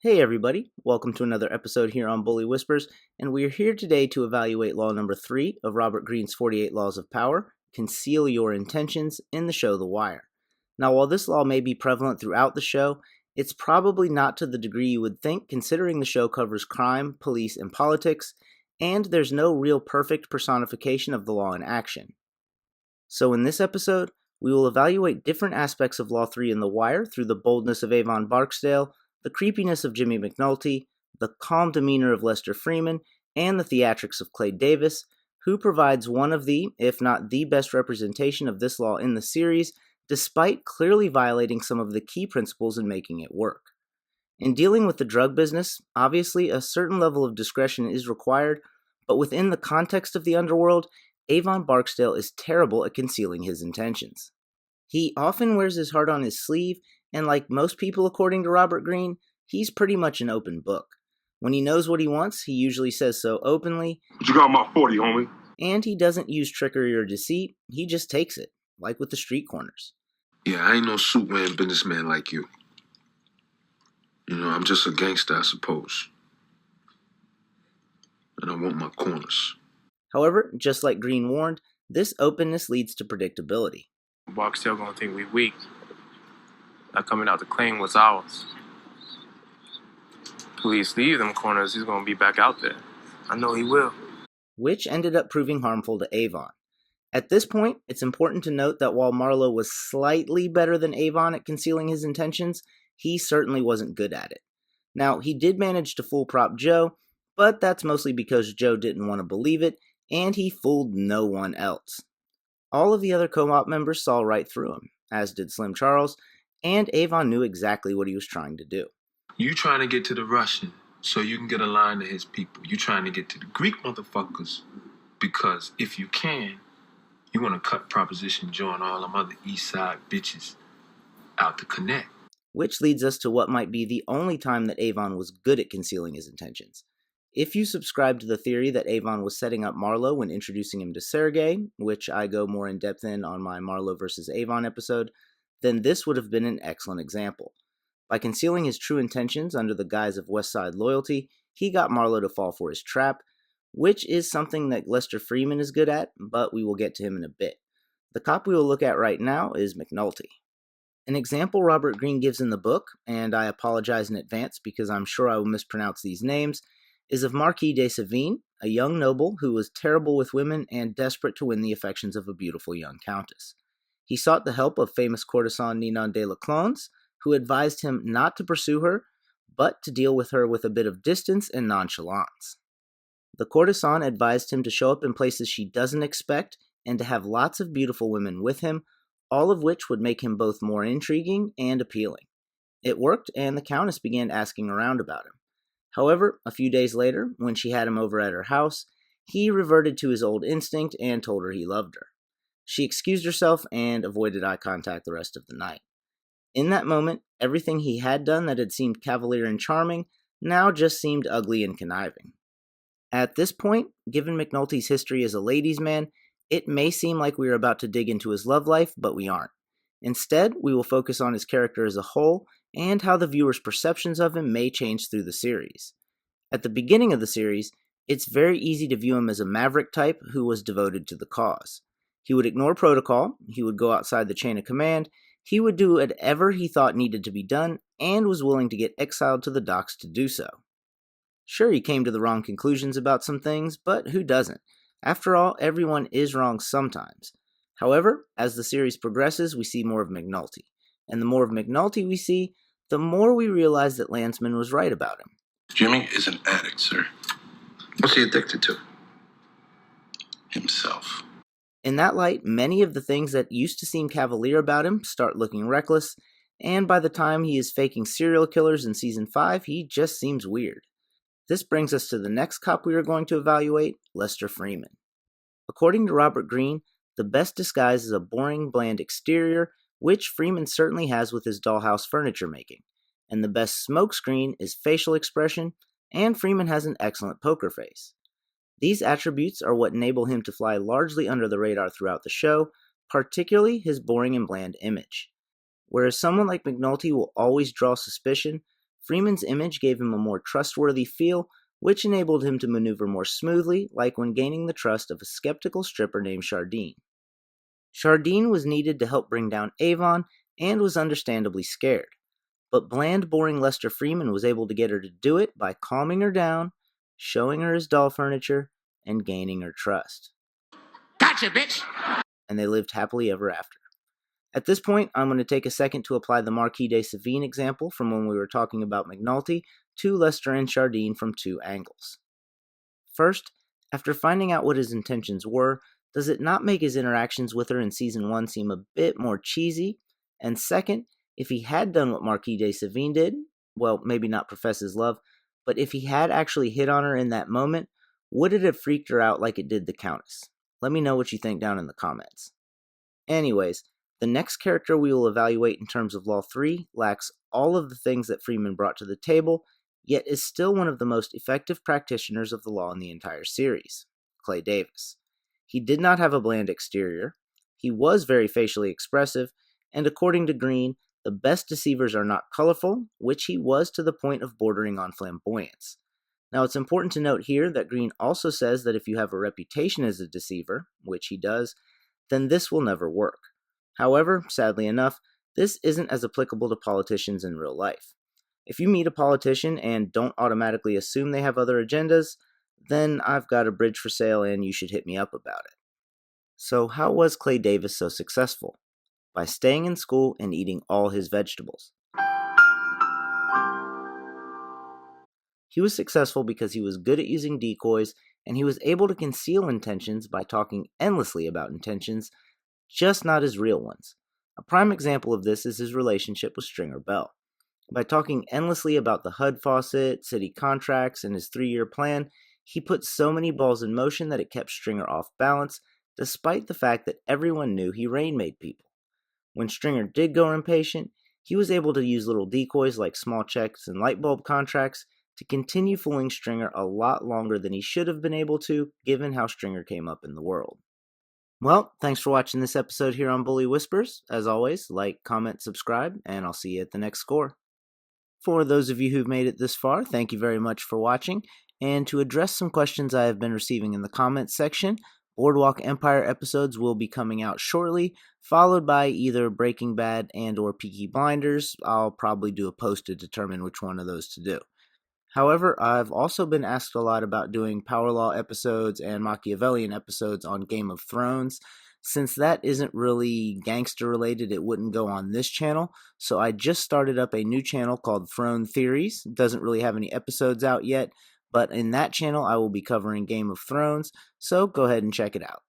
Hey everybody, welcome to another episode here on Bully Whispers, and we are here today to evaluate law number 3 of Robert Greene's 48 Laws of Power, Conceal Your Intentions, in the show The Wire. Now, while this law may be prevalent throughout the show, it's probably not to the degree you would think, considering the show covers crime, police, and politics, and there's no real perfect personification of the law in action. So in this episode, we will evaluate different aspects of Law 3 in The Wire through the boldness of Avon Barksdale, the creepiness of Jimmy McNulty, the calm demeanor of Lester Freamon, and the theatrics of Clay Davis, who provides one of the, if not the best representation of this law in the series, despite clearly violating some of the key principles in making it work. In dealing with the drug business, obviously a certain level of discretion is required, but within the context of the underworld, Avon Barksdale is terrible at concealing his intentions. He often wears his heart on his sleeve, and like most people according to Robert Greene, he's pretty much an open book. When he knows what he wants, he usually says so openly. What you got my 40, homie? And he doesn't use trickery or deceit, he just takes it, like with the street corners. Yeah, I ain't no suit-wearing businessman like you. I'm just a gangster, I suppose. And I want my corners. However, just like Greene warned, this openness leads to predictability. Barksdale gonna think we weak. Not coming out to claim what's ours. Police leave them corners, he's gonna be back out there. I know he will. Which ended up proving harmful to Avon. At this point, it's important to note that while Marlowe was slightly better than Avon at concealing his intentions, he certainly wasn't good at it. Now, he did manage to fool Prop Joe, but that's mostly because Joe didn't want to believe it, and he fooled no one else. All of the other co-op members saw right through him, as did Slim Charles, and Avon knew exactly what he was trying to do. You trying to get to the Russian so you can get a line to his people. You trying to get to the Greek motherfuckers because if you can, you want to cut Proposition Joe and all them other East Side bitches out to connect. Which leads us to what might be the only time that Avon was good at concealing his intentions. If you subscribe to the theory that Avon was setting up Marlowe when introducing him to Sergei, which I go more in depth in on my Marlowe versus Avon episode, then this would have been an excellent example. By concealing his true intentions under the guise of West Side loyalty, he got Marlowe to fall for his trap, which is something that Lester Freamon is good at, but we will get to him in a bit. The cop we will look at right now is McNulty. An example Robert Greene gives in the book, and I apologize in advance because I'm sure I will mispronounce these names, is of Marquis de Savine, a young noble who was terrible with women and desperate to win the affections of a beautiful young countess. He sought the help of famous courtesan Ninon de la Clones, who advised him not to pursue her, but to deal with her with a bit of distance and nonchalance. The courtesan advised him to show up in places she doesn't expect and to have lots of beautiful women with him, all of which would make him both more intriguing and appealing. It worked, and the countess began asking around about him. However, a few days later, when she had him over at her house, he reverted to his old instinct and told her he loved her. She excused herself and avoided eye contact the rest of the night. In that moment, everything he had done that had seemed cavalier and charming now just seemed ugly and conniving. At this point, given McNulty's history as a ladies' man, it may seem like we are about to dig into his love life, but we aren't. Instead, we will focus on his character as a whole and how the viewer's perceptions of him may change through the series. At the beginning of the series, it's very easy to view him as a maverick type who was devoted to the cause. He would ignore protocol, he would go outside the chain of command, he would do whatever he thought needed to be done, and was willing to get exiled to the docks to do so. Sure, he came to the wrong conclusions about some things, but who doesn't? After all, everyone is wrong sometimes. However, as the series progresses, we see more of McNulty. And the more of McNulty we see, the more we realize that Landsman was right about him. Jimmy is an addict, sir. What's he addicted to? Himself. In that light, many of the things that used to seem cavalier about him start looking reckless, and by the time he is faking serial killers in Season 5, he just seems weird. This brings us to the next cop we are going to evaluate, Lester Freamon. According to Robert Greene, the best disguise is a boring, bland exterior, which Freamon certainly has with his dollhouse furniture making, and the best smokescreen is facial expression, and Freamon has an excellent poker face. These attributes are what enable him to fly largely under the radar throughout the show, particularly his boring and bland image. Whereas someone like McNulty will always draw suspicion, Freeman's image gave him a more trustworthy feel, which enabled him to maneuver more smoothly, like when gaining the trust of a skeptical stripper named Chardine. Chardine was needed to help bring down Avon and was understandably scared, but bland, boring Lester Freamon was able to get her to do it by calming her down, showing her his doll furniture, and gaining her trust. Gotcha, bitch! And they lived happily ever after. At this point, I'm going to take a second to apply the Marquis de Savine example from when we were talking about McNulty to Lester and Chardine from two angles. First, after finding out what his intentions were, does it not make his interactions with her in Season 1 seem a bit more cheesy? And second, if he had done what Marquis de Savine did, well, maybe not profess his love, but if he had actually hit on her in that moment, would it have freaked her out like it did the Countess? Let me know what you think down in the comments. Anyways, the next character we will evaluate in terms of Law 3 lacks all of the things that Freamon brought to the table, yet is still one of the most effective practitioners of the law in the entire series, Clay Davis. He did not have a bland exterior, he was very facially expressive, and according to Greene, the best deceivers are not colorful, which he was to the point of bordering on flamboyance. Now, it's important to note here that Greene also says that if you have a reputation as a deceiver, which he does, then this will never work. However, sadly enough, this isn't as applicable to politicians in real life. If you meet a politician and don't automatically assume they have other agendas, then I've got a bridge for sale and you should hit me up about it. So how was Clay Davis so successful? By staying in school and eating all his vegetables. He was successful because he was good at using decoys, and he was able to conceal intentions by talking endlessly about intentions, just not his real ones. A prime example of this is his relationship with Stringer Bell. By talking endlessly about the HUD faucet, city contracts, and his 3-year plan, he put so many balls in motion that it kept Stringer off balance, despite the fact that everyone knew he rain-made people. When Stringer did go impatient, he was able to use little decoys like small checks and light bulb contracts to continue fooling Stringer a lot longer than he should have been able to, given how Stringer came up in the world. Well, thanks for watching this episode here on Bully Whispers. As always, like, comment, subscribe, and I'll see you at the next score. For those of you who've made it this far, thank you very much for watching, and to address some questions I have been receiving in the comments section, Boardwalk Empire episodes will be coming out shortly, followed by either Breaking Bad and or Peaky Blinders. I'll probably do a post to determine which one of those to do. However, I've also been asked a lot about doing Power Law episodes and Machiavellian episodes on Game of Thrones. Since that isn't really gangster related, it wouldn't go on this channel, so I just started up a new channel called Throne Theories. It doesn't really have any episodes out yet, but in that channel I will be covering Game of Thrones, so go ahead and check it out.